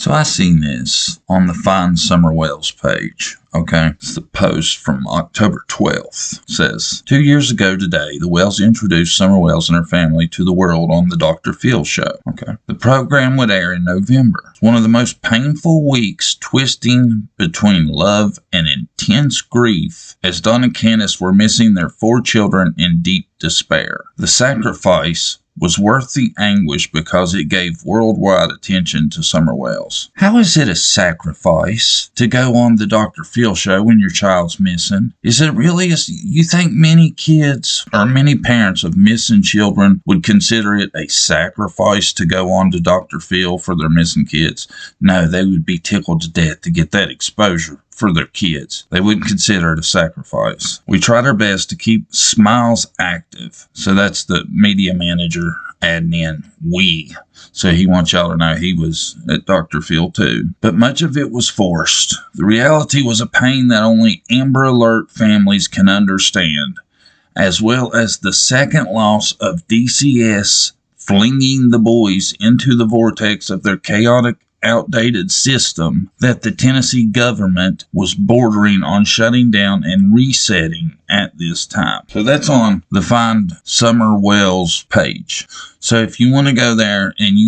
So I seen this on the Find Summer Wells page. Okay, it's the post from October 12th. It says, 2 years ago today, the Wells introduced Summer Wells and her family to the world on the Dr. Phil show. Okay, the program would air in November. It's one of the most painful weeks, twisting between love and intense grief, as Don and Candace were missing their 4 children in deep despair. The sacrifice was worth the anguish because it gave worldwide attention to Summer Wells. How is it a sacrifice to go on the Dr. Phil show when your child's missing? Is it really? You think many kids or many parents of missing children would consider it a sacrifice to go on to Dr. Phil for their missing kids? No, they would be tickled to death to get that exposure for their kids. They wouldn't consider it a sacrifice. We tried our best to keep Smiles active. So that's the media manager adding in we. So he wants y'all to know he was at Dr. Phil too. But much of it was forced. The reality was a pain that only Amber Alert families can understand, as well as the second loss of DCS flinging the boys into the vortex of their chaotic, outdated system that the Tennessee government was bordering on shutting down and resetting at this time. So that's on the Find Summer Wells page. So if you want to go there and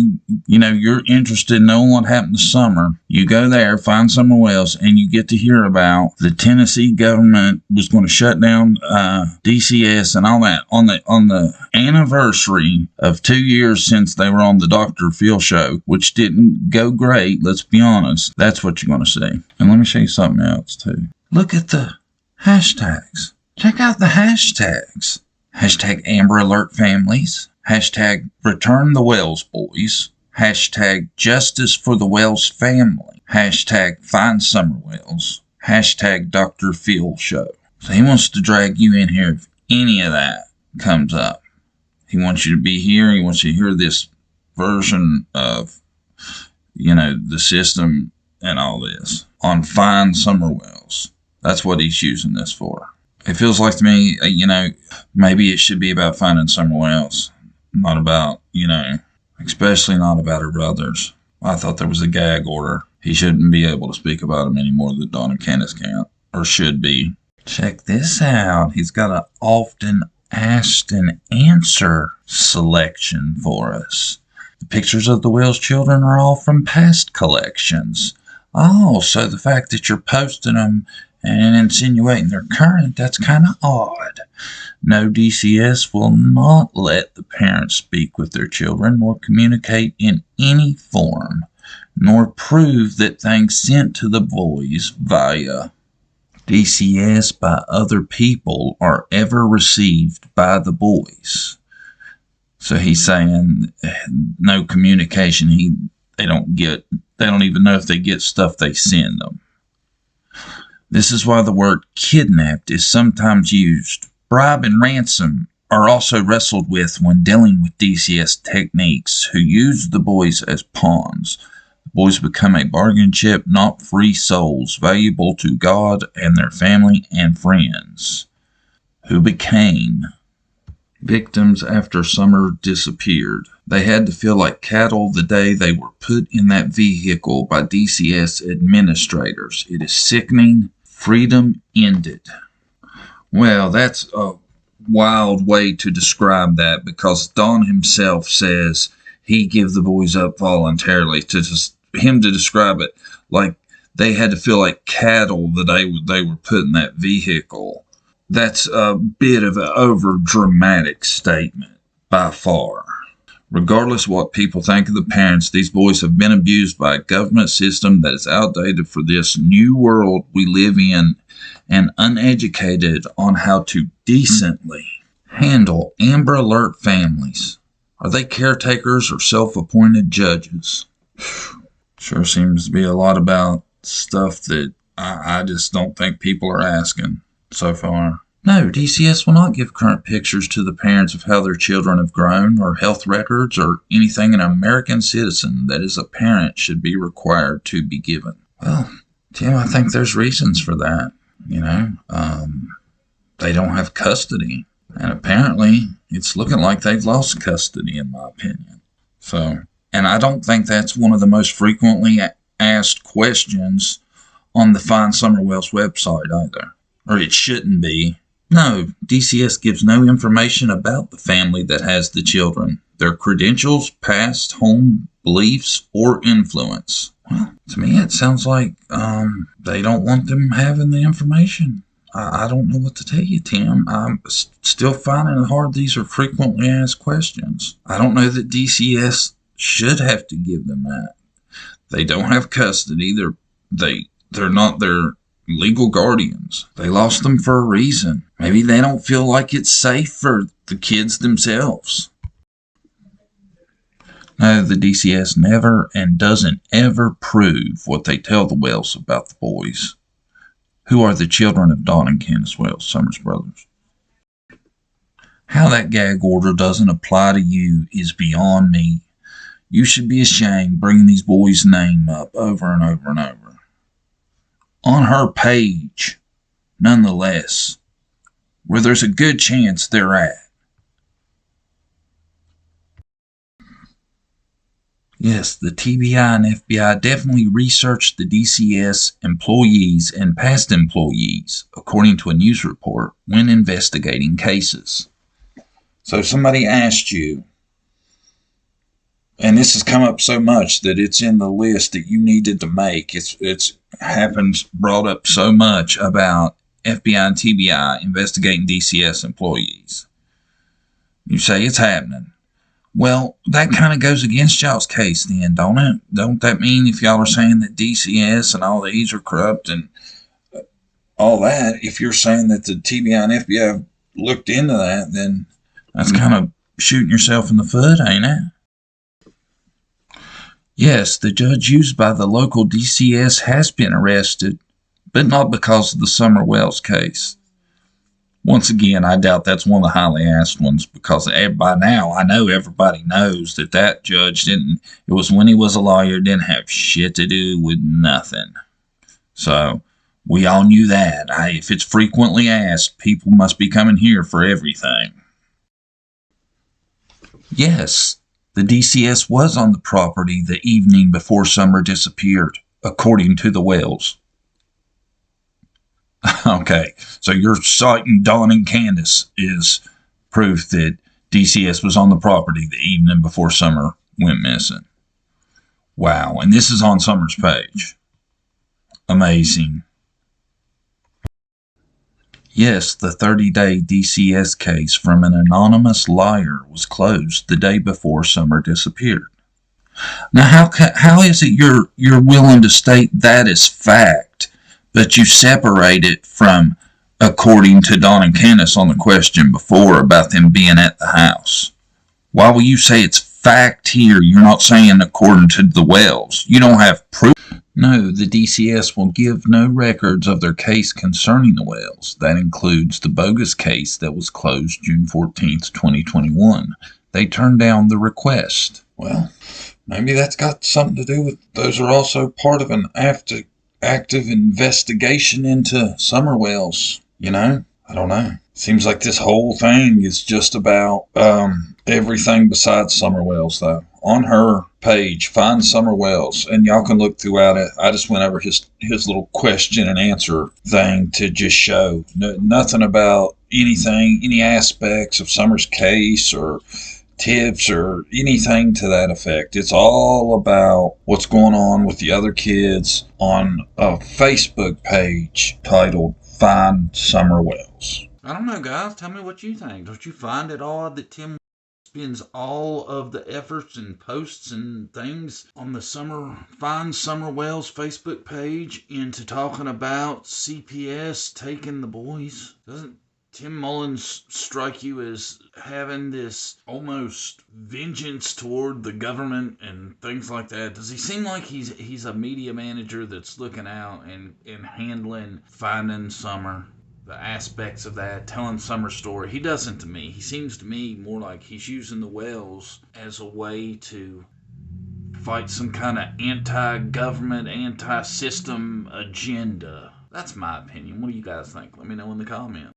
you're interested in knowing what happened to Summer, you go there, find Summer Wells, and you get to hear about the Tennessee government was going to shut down DCS and all that on the anniversary of 2 years since they were on the Dr. Phil show, which didn't go great. Let's be honest. That's what you're going to see. And let me show you something else too. Look at the hashtags. Check out the hashtags. Hashtag Amber Alert Families. Hashtag Return the Wells Boys. Hashtag Justice for the Wells Family. Hashtag Find Summer Wells. Hashtag Dr. Phil Show. So he wants to drag you in here if any of that comes up. He wants you to be here. He wants you to hear this version of, the system and all this on Find Summer Wells. That's what he's using this for. It feels like to me, maybe it should be about finding Summer Wells, not about, especially not about her brothers. I thought there was a gag order. He shouldn't be able to speak about them anymore than Don and Candace can't, or should be. Check this out. He's got an often asked and answer selection for us. The pictures of the Wells children are all from past collections. Oh, so the fact that you're posting them and insinuating they're current, that's kind of odd. No, DCS will not let the parents speak with their children nor communicate in any form, nor prove that things sent to the boys via DCS by other people are ever received by the boys. So he's saying no communication. They don't even know if they get stuff they send them. This is why the word kidnapped is sometimes used. Bribe and ransom are also wrestled with when dealing with DCS techniques who use the boys as pawns. The boys become a bargain chip, not free souls, valuable to God and their family and friends, who became victims after Summer disappeared. They had to feel like cattle the day they were put in that vehicle by DCS administrators. It is sickening. Freedom ended. Well, that's a wild way to describe that, because Don himself says he gave the boys up voluntarily. To him to describe it like they had to feel like cattle that they were put in that vehicle. That's a bit of an over-dramatic statement by far. Regardless of what people think of the parents, these boys have been abused by a government system that is outdated for this new world we live in and uneducated on how to decently handle Amber Alert families. Are they caretakers or self-appointed judges? Sure seems to be a lot about stuff that I just don't think people are asking so far. No, DCS will not give current pictures to the parents of how their children have grown, or health records, or anything an American citizen that is a parent should be required to be given. Well, Tim, I think there's reasons for that. They don't have custody. And apparently, it's looking like they've lost custody, in my opinion. So, and I don't think that's one of the most frequently asked questions on the Find Summer Wells website either. Or it shouldn't be. No, DCS gives no information about the family that has the children, their credentials, past, home beliefs, or influence. Well, to me it sounds like they don't want them having the information. I don't know what to tell you, Tim. I'm still finding it hard. These are frequently asked questions. I don't know that DCS should have to give them that. They don't have custody. They're not their legal guardians. They lost them for a reason. Maybe they don't feel like it's safe for the kids themselves. No, the DCS never and doesn't ever prove what they tell the Wells about the boys, who are the children of Don and Candace Wells, Summers brothers. How that gag order doesn't apply to you is beyond me. You should be ashamed bringing these boys' name up over and over and over. On her page, nonetheless, where there's a good chance they're at. Yes, the TBI and FBI definitely researched the DCS employees and past employees, according to a news report, when investigating cases. So somebody asked you, and this has come up so much that it's in the list that you needed to make. It's happened, brought up so much about FBI and TBI investigating DCS employees. You say it's happening. Well, that kind of goes against y'all's case then, don't it? Don't that mean if y'all are saying that DCS and all these are corrupt and all that, if you're saying that the TBI and FBI have looked into that, then that's kind of shooting yourself in the foot, ain't it? Yes, the judge used by the local DCS has been arrested, but not because of the Summer Wells case. Once again, I doubt that's one of the highly asked ones, because by now I know everybody knows that judge didn't, it was when he was a lawyer, didn't have shit to do with nothing. So, we all knew that. If it's frequently asked, people must be coming here for everything. Yes, the DCS was on the property the evening before Summer disappeared, according to the Wells. Okay, so you're citing Don and Candace is proof that DCS was on the property the evening before Summer went missing. Wow, and this is on Summer's page. Amazing. Yes, the 30-day DCS case from an anonymous liar was closed the day before Summer disappeared. Now, how is it you're willing to state that as fact, but you separate it from according to Don and Candace on the question before about them being at the house? Why will you say it's fact here? You're not saying according to the Wells. You don't have proof. No, the DCS will give no records of their case concerning the Wells. That includes the bogus case that was closed June 14th, 2021. They turned down the request. Well, maybe that's got something to do with, those are also part of an active investigation into Summer Wells, you know? I don't know. Seems like this whole thing is just about everything besides Summer Wells, though. On her page, Find Summer Wells, and y'all can look throughout it. I just went over his little question and answer thing to just show nothing about anything, any aspects of Summer's case or tips or anything to that effect. It's all about what's going on with the other kids on a Facebook page titled Find Summer Wells. I don't know, guys. Tell me what you think. Don't you find it odd that Tim spends all of the efforts and posts and things on the Find Summer Wells Facebook page into talking about CPS taking the boys? Doesn't Tim Mullins strike you as having this almost vengeance toward the government and things like that? Does he seem like he's a media manager that's looking out and handling finding Summer, the aspects of that, telling Summer's story? He doesn't to me. He seems to me more like he's using the Wells as a way to fight some kind of anti-government, anti-system agenda. That's my opinion. What do you guys think? Let me know in the comments.